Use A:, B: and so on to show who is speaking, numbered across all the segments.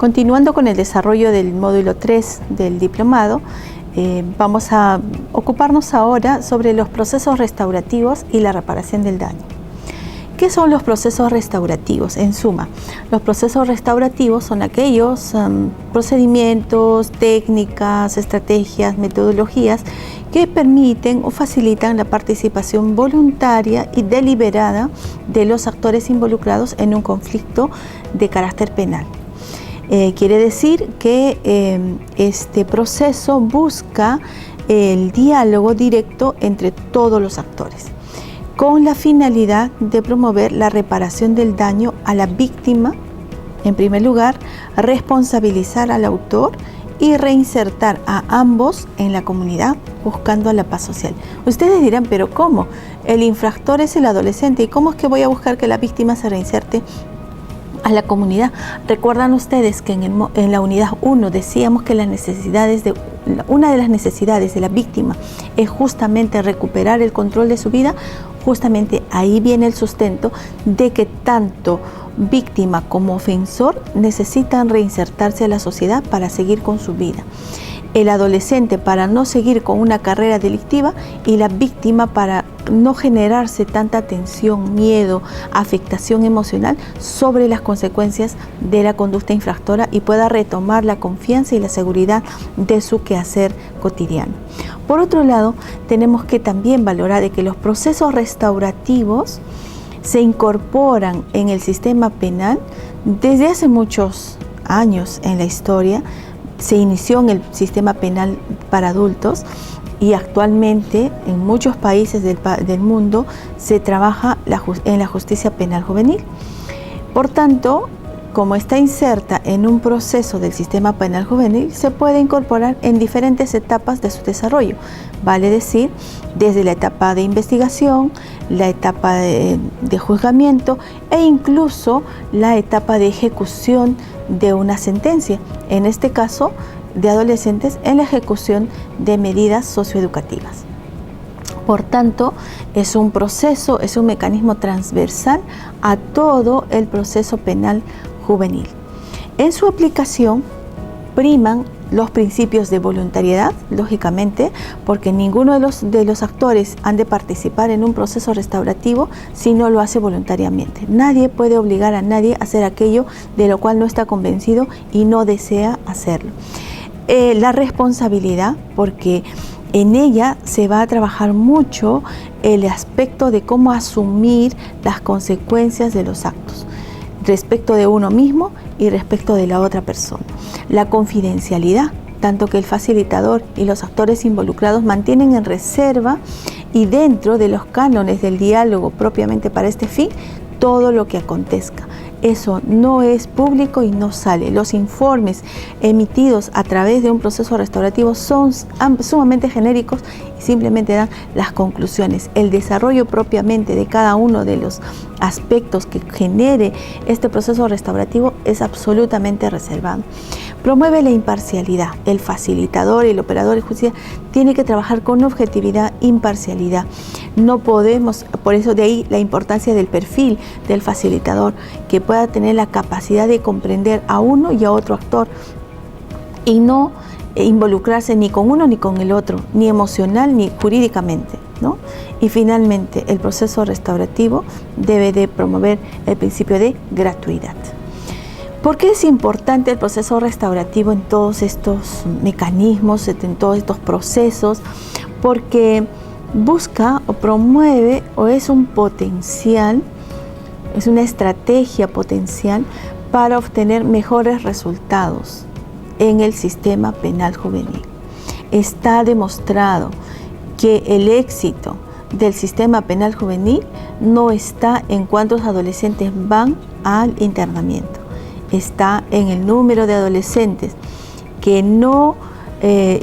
A: Continuando con el desarrollo del módulo 3 del diplomado, vamos a ocuparnos ahora sobre los procesos restaurativos y la reparación del daño. ¿Qué son los procesos restaurativos? En suma, los procesos restaurativos son aquellos procedimientos, técnicas, estrategias, metodologías que permiten o facilitan la participación voluntaria y deliberada de los actores involucrados en un conflicto de carácter penal. Quiere decir que este proceso busca el diálogo directo entre todos los actores, con la finalidad de promover la reparación del daño a la víctima, en primer lugar, responsabilizar al autor y reinsertar a ambos en la comunidad buscando la paz social. Ustedes dirán, pero ¿cómo? El infractor es el adolescente, ¿y cómo es que voy a buscar que la víctima se reinserte a la comunidad? Recuerdan ustedes que en la unidad 1 decíamos que una de las necesidades de la víctima es justamente recuperar el control de su vida. Justamente ahí viene el sustento de que tanto víctima como ofensor necesitan reinsertarse a la sociedad para seguir con su vida. El adolescente para no seguir con una carrera delictiva y la víctima para no generarse tanta tensión, miedo, afectación emocional sobre las consecuencias de la conducta infractora y pueda retomar la confianza y la seguridad de su quehacer cotidiano. Por otro lado, tenemos que también valorar de que los procesos restaurativos se incorporan en el sistema penal desde hace muchos años en la historia. Se inició en el sistema penal para adultos y actualmente en muchos países del mundo se trabaja en la justicia penal juvenil. Por tanto, como está inserta en un proceso del sistema penal juvenil, se puede incorporar en diferentes etapas de su desarrollo. Vale decir, desde la etapa de investigación, la etapa de juzgamiento e incluso la etapa de ejecución de una sentencia, en este caso de adolescentes, en la ejecución de medidas socioeducativas. Por tanto, es un proceso, es un mecanismo transversal a todo el proceso penal juvenil. En su aplicación priman los principios de voluntariedad, lógicamente, porque ninguno de los actores han de participar en un proceso restaurativo si no lo hace voluntariamente. Nadie puede obligar a nadie a hacer aquello de lo cual no está convencido y no desea hacerlo. La responsabilidad, porque en ella se va a trabajar mucho el aspecto de cómo asumir las consecuencias de los actos respecto de uno mismo y respecto de la otra persona. La confidencialidad, tanto que el facilitador y los actores involucrados mantienen en reserva y dentro de los cánones del diálogo propiamente para este fin, todo lo que acontezca. Eso no es público y no sale. Los informes emitidos a través de un proceso restaurativo son sumamente genéricos y simplemente dan las conclusiones. El desarrollo propiamente de cada uno de los aspectos que genere este proceso restaurativo es absolutamente reservado. Promueve la imparcialidad. El facilitador y el operador de justicia tiene que trabajar con objetividad, imparcialidad. No podemos, por eso de ahí la importancia del perfil del facilitador, que pueda tener la capacidad de comprender a uno y a otro actor y no involucrarse ni con uno ni con el otro, ni emocional ni jurídicamente, ¿no? Y finalmente, el proceso restaurativo debe de promover el principio de gratuidad. ¿Por qué es importante el proceso restaurativo en todos estos mecanismos, en todos estos procesos? Porque busca o promueve o es un potencial, es una estrategia potencial para obtener mejores resultados en el sistema penal juvenil. Está demostrado que el éxito del sistema penal juvenil no está en cuántos adolescentes van al internamiento, está en el número de adolescentes que no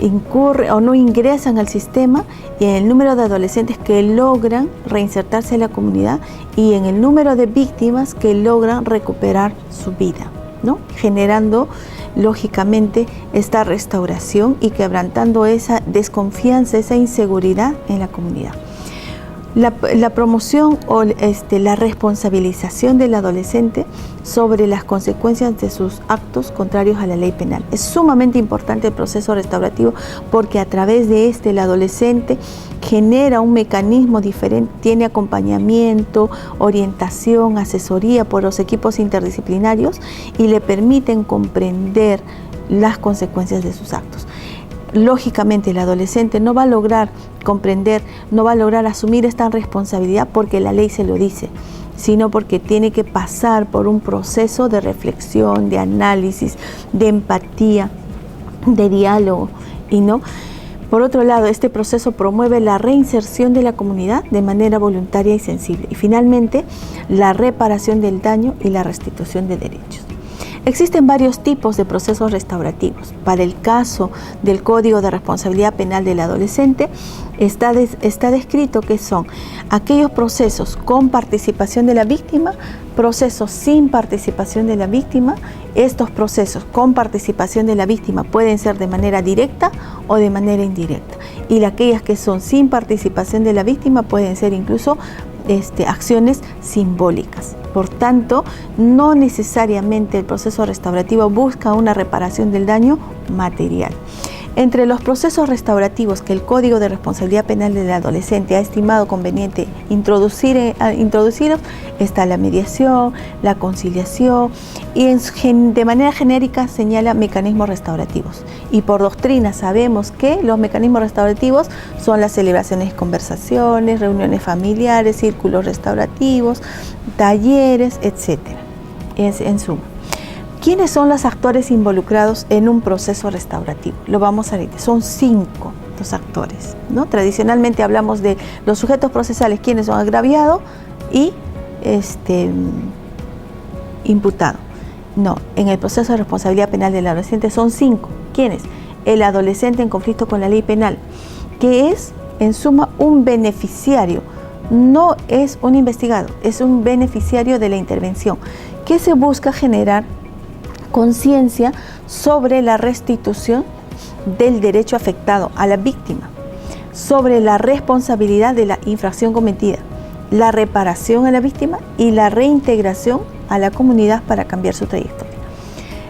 A: incurren o no ingresan al sistema y en el número de adolescentes que logran reinsertarse en la comunidad y en el número de víctimas que logran recuperar su vida, ¿no? Generando lógicamente esta restauración y quebrantando esa desconfianza, esa inseguridad en la comunidad. La promoción o la responsabilización del adolescente sobre las consecuencias de sus actos contrarios a la ley penal. Es sumamente importante el proceso restaurativo porque a través de el adolescente genera un mecanismo diferente, tiene acompañamiento, orientación, asesoría por los equipos interdisciplinarios y le permiten comprender las consecuencias de sus actos. Lógicamente el adolescente no va a lograr comprender, no va a lograr asumir esta responsabilidad porque la ley se lo dice, sino porque tiene que pasar por un proceso de reflexión, de análisis, de empatía, de diálogo y no. Por otro lado, este proceso promueve la reinserción de la comunidad de manera voluntaria y sensible y finalmente la reparación del daño y la restitución de derechos. Existen varios tipos de procesos restaurativos. Para el caso del Código de Responsabilidad Penal del Adolescente, está descrito que son aquellos procesos con participación de la víctima, procesos sin participación de la víctima. Estos procesos con participación de la víctima pueden ser de manera directa o de manera indirecta. Y aquellas que son sin participación de la víctima pueden ser incluso acciones simbólicas. Por tanto, no necesariamente el proceso restaurativo busca una reparación del daño material. Entre los procesos restaurativos que el Código de Responsabilidad Penal del Adolescente ha estimado conveniente introducir está la mediación, la conciliación y de manera genérica señala mecanismos restaurativos. Y por doctrina sabemos que los mecanismos restaurativos son las celebraciones, conversaciones, reuniones familiares, círculos restaurativos, talleres, etc. En suma. ¿Quiénes son los actores involucrados en un proceso restaurativo? Lo vamos a ver, son 5 los actores, ¿no? Tradicionalmente hablamos de los sujetos procesales, quienes son agraviado y imputado. No, en el proceso de responsabilidad penal del adolescente son 5. ¿Quiénes? El adolescente en conflicto con la ley penal, que es en suma un beneficiario, no es un investigado, es un beneficiario de la intervención, que se busca generar conciencia sobre la restitución del derecho afectado a la víctima, sobre la responsabilidad de la infracción cometida, la reparación a la víctima y la reintegración a la comunidad para cambiar su trayectoria.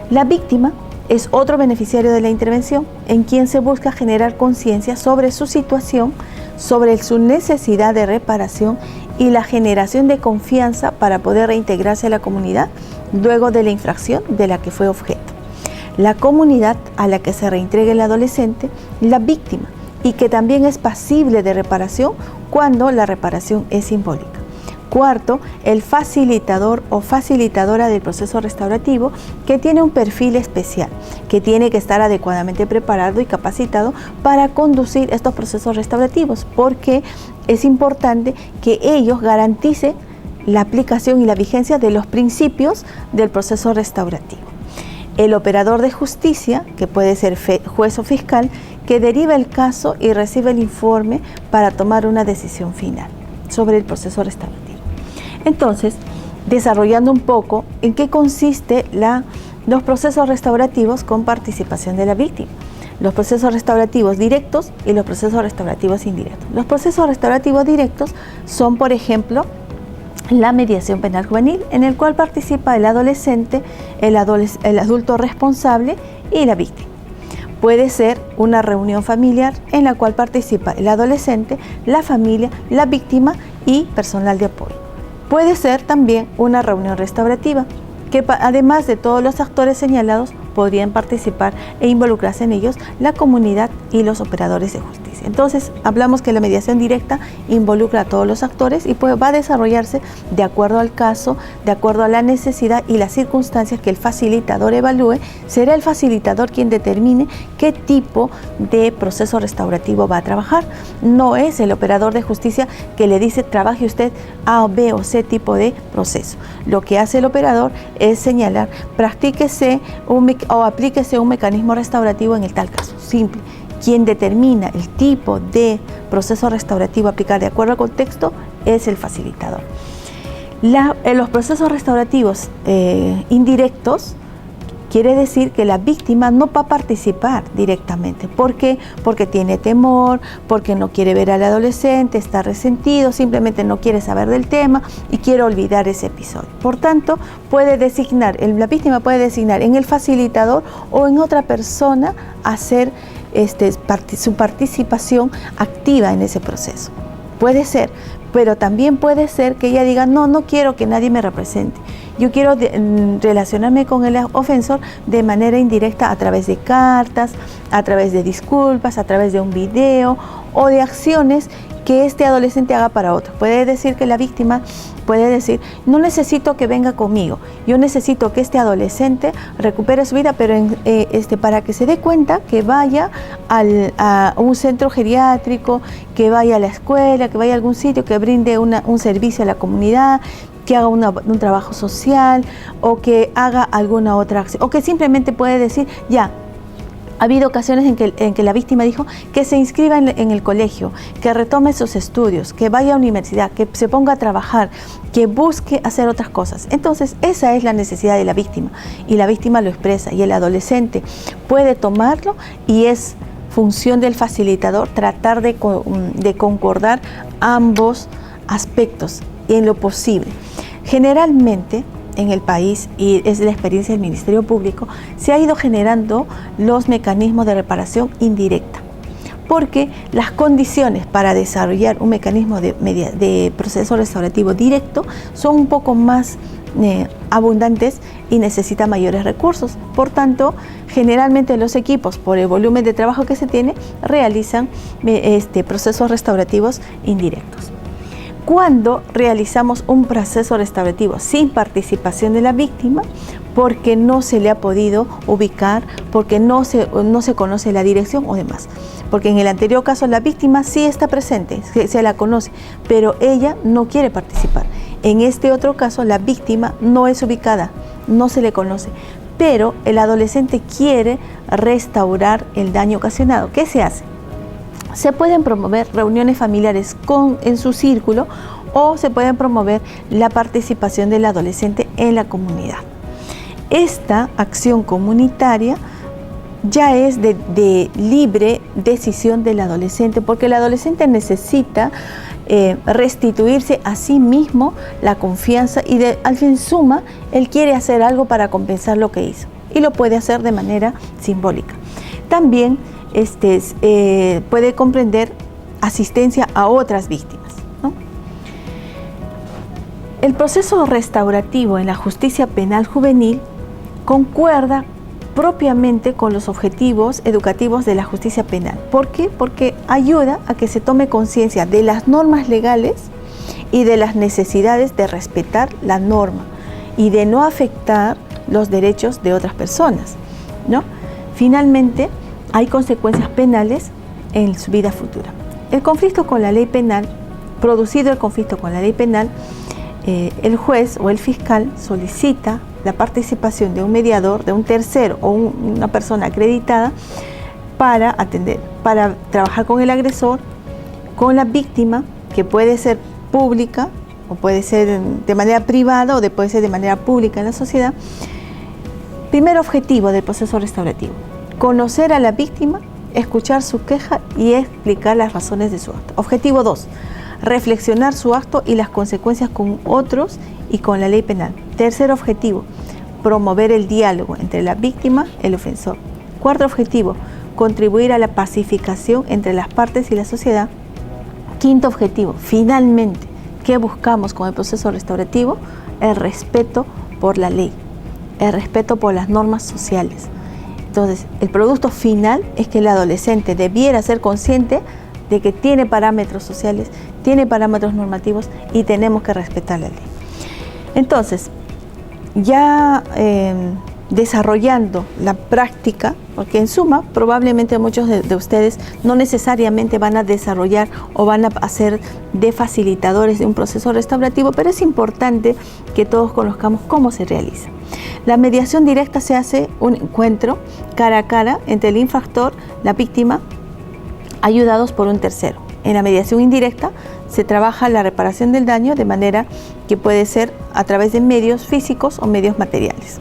A: La víctima es otro beneficiario de la intervención en quien se busca generar conciencia sobre su situación, sobre su necesidad de reparación y la generación de confianza para poder reintegrarse a la comunidad luego de la infracción de la que fue objeto. La comunidad a la que se reintegra el adolescente, la víctima, y que también es pasible de reparación cuando la reparación es simbólica. Cuarto, el facilitador o facilitadora del proceso restaurativo, que tiene un perfil especial, que tiene que estar adecuadamente preparado y capacitado para conducir estos procesos restaurativos, porque es importante que ellos garanticen la aplicación y la vigencia de los principios del proceso restaurativo. El operador de justicia, que puede ser juez o fiscal, que deriva el caso y recibe el informe para tomar una decisión final sobre el proceso restaurativo. Entonces, desarrollando un poco en qué consiste los procesos restaurativos con participación de la víctima. Los procesos restaurativos directos y los procesos restaurativos indirectos. Los procesos restaurativos directos son, por ejemplo, la mediación penal juvenil, en el cual participa el adolescente, el adulto responsable y la víctima. Puede ser una reunión familiar en la cual participa el adolescente, la familia, la víctima y personal de apoyo. Puede ser también una reunión restaurativa, que además de todos los actores señalados, podrían participar e involucrarse en ellos la comunidad y los operadores de justicia. Entonces, hablamos que la mediación directa involucra a todos los actores y va a desarrollarse de acuerdo al caso, de acuerdo a la necesidad y las circunstancias que el facilitador evalúe. Será el facilitador quien determine qué tipo de proceso restaurativo va a trabajar. No es el operador de justicia que le dice trabaje usted A, B o C tipo de proceso. Lo que hace el operador es señalar, practíquese o aplíquese un mecanismo restaurativo en el tal caso. Simple. Quien determina el tipo de proceso restaurativo a aplicar de acuerdo al contexto es el facilitador. Los procesos restaurativos indirectos, Quiere decir que la víctima no va a participar directamente. ¿Por qué? Porque tiene temor, porque no quiere ver al adolescente, está resentido, simplemente no quiere saber del tema y quiere olvidar ese episodio. Por tanto, la víctima puede designar en el facilitador o en otra persona hacer su participación activa en ese proceso. Puede ser, pero también puede ser que ella diga, no quiero que nadie me represente. Yo quiero relacionarme con el ofensor de manera indirecta a través de cartas, a través de disculpas, a través de un video o de acciones que este adolescente haga para otro. Puede decir que la víctima puede decir, no necesito que venga conmigo, yo necesito que este adolescente recupere su vida, pero para que se dé cuenta que vaya a un centro geriátrico, que vaya a la escuela, que vaya a algún sitio, que brinde un servicio a la comunidad, que haga un trabajo social o que haga alguna otra acción, o que simplemente puede decir, ya, ha habido ocasiones en que la víctima dijo que se inscriba en el colegio, que retome sus estudios, que vaya a universidad, que se ponga a trabajar, que busque hacer otras cosas. Entonces, esa es la necesidad de la víctima y la víctima lo expresa y el adolescente puede tomarlo y es función del facilitador tratar de concordar ambos aspectos en lo posible. Generalmente, en el país, y es la experiencia del Ministerio Público, se ha ido generando los mecanismos de reparación indirecta, porque las condiciones para desarrollar un mecanismo de proceso restaurativo directo son un poco más abundantes y necesitan mayores recursos. Por tanto, generalmente los equipos, por el volumen de trabajo que se tiene, realizan procesos restaurativos indirectos. Cuando realizamos un proceso restaurativo sin participación de la víctima, porque no se le ha podido ubicar, porque no se conoce la dirección o demás. Porque en el anterior caso la víctima sí está presente, se la conoce, pero ella no quiere participar. En este otro caso la víctima no es ubicada, no se le conoce, pero el adolescente quiere restaurar el daño ocasionado. ¿Qué se hace? Se pueden promover reuniones familiares en su círculo o se pueden promover la participación del adolescente en la comunidad. Esta acción comunitaria ya es de libre decisión del adolescente, porque el adolescente necesita restituirse a sí mismo la confianza y al fin suma, él quiere hacer algo para compensar lo que hizo y lo puede hacer de manera simbólica. También puede comprender asistencia a otras víctimas, ¿no? El proceso restaurativo en la justicia penal juvenil concuerda propiamente con los objetivos educativos de la justicia penal. ¿Por qué? Porque ayuda a que se tome conciencia de las normas legales y de las necesidades de respetar la norma y de no afectar los derechos de otras personas, ¿no? Finalmente, hay consecuencias penales en su vida futura. El conflicto con la ley penal, producido el conflicto con la ley penal, el juez o el fiscal solicita la participación de un mediador, de un tercero o una persona acreditada para trabajar con el agresor, con la víctima, que puede ser pública o puede ser de manera privada o puede ser de manera pública en la sociedad. Primer objetivo del proceso restaurativo: conocer a la víctima, escuchar su queja y explicar las razones de su acto. Objetivo 2, reflexionar su acto y las consecuencias con otros y con la ley penal. Tercer objetivo, promover el diálogo entre la víctima y el ofensor. Cuarto objetivo, contribuir a la pacificación entre las partes y la sociedad. Quinto objetivo, finalmente, ¿qué buscamos con el proceso restaurativo? El respeto por la ley, el respeto por las normas sociales. Entonces, el producto final es que el adolescente debiera ser consciente de que tiene parámetros sociales, tiene parámetros normativos y tenemos que respetar la ley. Entonces, ya desarrollando la práctica, porque en suma, probablemente muchos de ustedes no necesariamente van a desarrollar o van a hacer de facilitadores de un proceso restaurativo, pero es importante que todos conozcamos cómo se realiza. La mediación directa se hace un encuentro cara a cara entre el infractor, la víctima, ayudados por un tercero. En la mediación indirecta se trabaja la reparación del daño de manera que puede ser a través de medios físicos o medios materiales.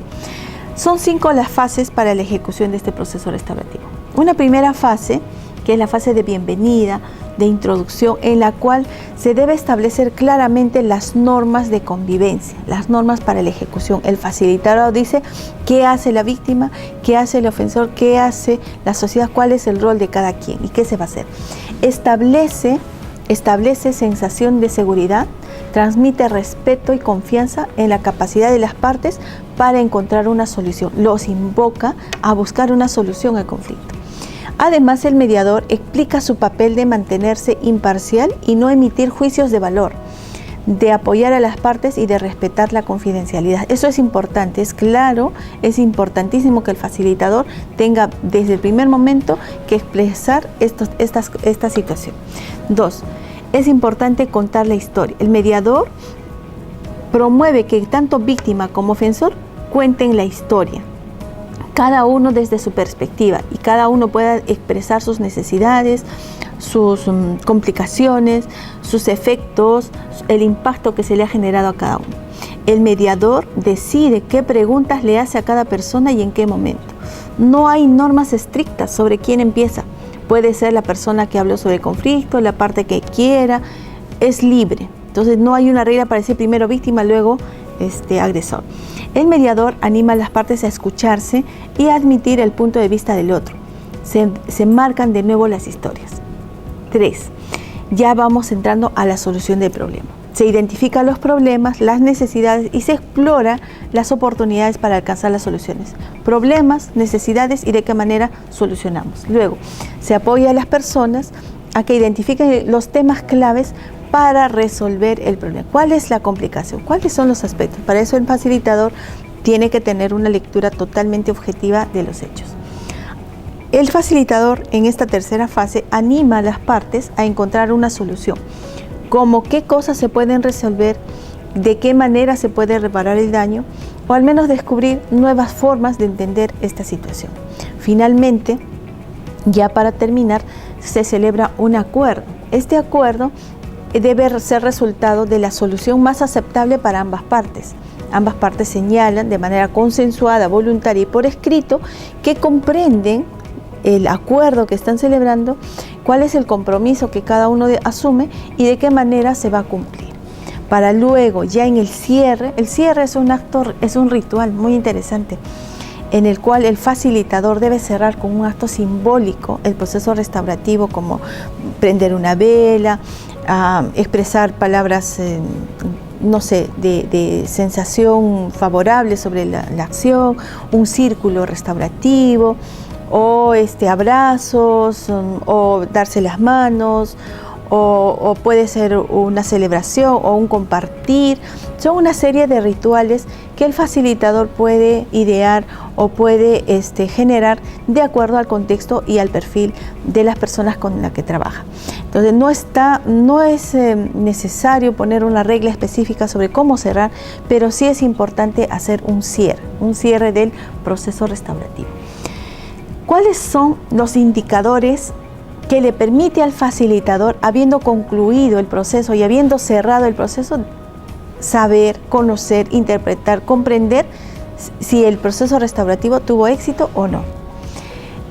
A: Son 5 las fases para la ejecución de este proceso restaurativo. Una primera fase, que es la fase de bienvenida, de introducción, en la cual se debe establecer claramente las normas de convivencia, las normas para la ejecución. El facilitador dice qué hace la víctima, qué hace el ofensor, qué hace la sociedad, cuál es el rol de cada quien y qué se va a hacer. Establece sensación de seguridad, transmite respeto y confianza en la capacidad de las partes para encontrar una solución. Los invoca a buscar una solución al conflicto. Además, el mediador explica su papel de mantenerse imparcial y no emitir juicios de valor, de apoyar a las partes y de respetar la confidencialidad. Eso es importante, es claro, es importantísimo que el facilitador tenga desde el primer momento que expresar esta situación. 2. Es importante contar la historia. El mediador promueve que tanto víctima como ofensor cuenten la historia, cada uno desde su perspectiva, y cada uno pueda expresar sus necesidades, sus complicaciones, sus efectos, el impacto que se le ha generado a cada uno. El mediador decide qué preguntas le hace a cada persona y en qué momento. No hay normas estrictas sobre quién empieza. Puede ser la persona que habló sobre el conflicto, la parte que quiera, es libre. Entonces no hay una regla para decir primero víctima, luego agresor. El mediador anima a las partes a escucharse y a admitir el punto de vista del otro. Se marcan de nuevo las historias. 3. Ya vamos entrando a la solución del problema. Se identifican los problemas, las necesidades y se explora las oportunidades para alcanzar las soluciones. Problemas, necesidades y de qué manera solucionamos. Luego, se apoya a las personas a que identifiquen los temas claves para resolver el problema. ¿Cuál es la complicación? ¿Cuáles son los aspectos? Para eso el facilitador tiene que tener una lectura totalmente objetiva de los hechos. El facilitador en esta tercera fase anima a las partes a encontrar una solución, como qué cosas se pueden resolver, de qué manera se puede reparar el daño, o al menos descubrir nuevas formas de entender esta situación. Finalmente, ya para terminar, se celebra un acuerdo. Este acuerdo debe ser resultado de la solución más aceptable para ambas partes. Ambas partes señalan de manera consensuada, voluntaria y por escrito que comprenden el acuerdo que están celebrando, cuál es el compromiso que cada uno asume y de qué manera se va a cumplir. Para luego, ya en el cierre es un ritual muy interesante, en el cual el facilitador debe cerrar con un acto simbólico el proceso restaurativo, como prender una vela, expresar palabras, de sensación favorable sobre la acción, un círculo restaurativo, o abrazos, o darse las manos, o puede ser una celebración o un compartir. Son una serie de rituales que el facilitador puede idear o puede generar de acuerdo al contexto y al perfil de las personas con las que trabaja. Entonces no es necesario poner una regla específica sobre cómo cerrar, pero sí es importante hacer un cierre del proceso restaurativo. ¿Cuáles son los indicadores que le permite al facilitador, habiendo concluido el proceso y habiendo cerrado el proceso, saber, conocer, interpretar, comprender si el proceso restaurativo tuvo éxito o no?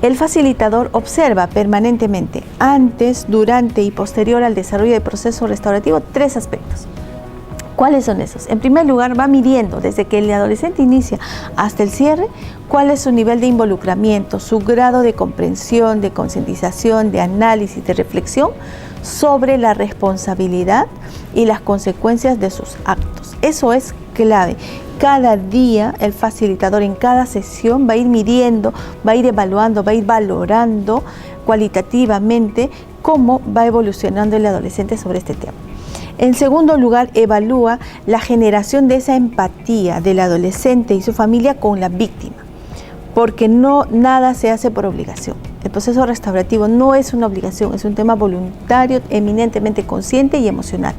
A: El facilitador observa permanentemente, antes, durante y posterior al desarrollo del proceso restaurativo, 3 aspectos. ¿Cuáles son esos? En primer lugar, va midiendo desde que el adolescente inicia hasta el cierre cuál es su nivel de involucramiento, su grado de comprensión, de concientización, de análisis, de reflexión sobre la responsabilidad y las consecuencias de sus actos. Eso es clave. Cada día el facilitador en cada sesión va a ir midiendo, va a ir evaluando, va a ir valorando cualitativamente cómo va evolucionando el adolescente sobre este tema. En segundo lugar, evalúa la generación de esa empatía del adolescente y su familia con la víctima, porque nada se hace por obligación. El proceso restaurativo no es una obligación, es un tema voluntario, eminentemente consciente y emocional.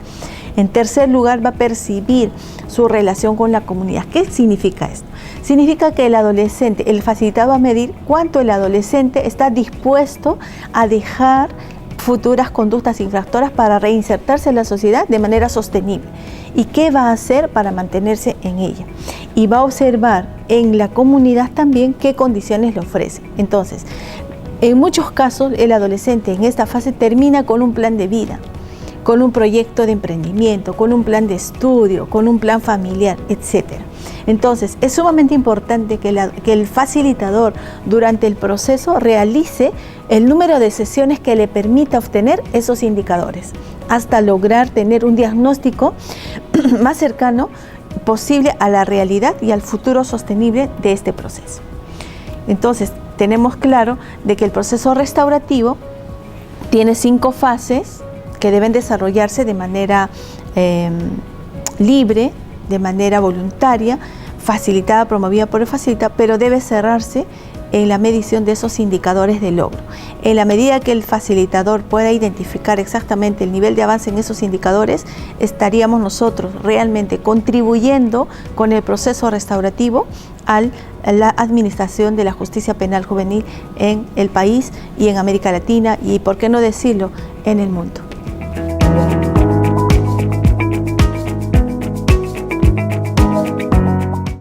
A: En tercer lugar, va a percibir su relación con la comunidad. ¿Qué significa esto? Significa que el facilitador va a medir cuánto el adolescente está dispuesto a dejar futuras conductas infractoras para reinsertarse en la sociedad de manera sostenible. ¿Y qué va a hacer para mantenerse en ella? Y va a observar en la comunidad también qué condiciones le ofrece. Entonces, en muchos casos el adolescente en esta fase termina con un plan de vida, con un proyecto de emprendimiento, con un plan de estudio, con un plan familiar, etc. Entonces, es sumamente importante que el facilitador durante el proceso realice el número de sesiones que le permita obtener esos indicadores, hasta lograr tener un diagnóstico más cercano posible a la realidad y al futuro sostenible de este proceso. Entonces, tenemos claro de que el proceso restaurativo tiene 5 fases que deben desarrollarse de manera libre, de manera voluntaria, facilitada, promovida por el facilitador, pero debe cerrarse en la medición de esos indicadores de logro. En la medida que el facilitador pueda identificar exactamente el nivel de avance en esos indicadores, estaríamos nosotros realmente contribuyendo con el proceso restaurativo a la administración de la justicia penal juvenil en el país y en América Latina y, por qué no decirlo, en el mundo.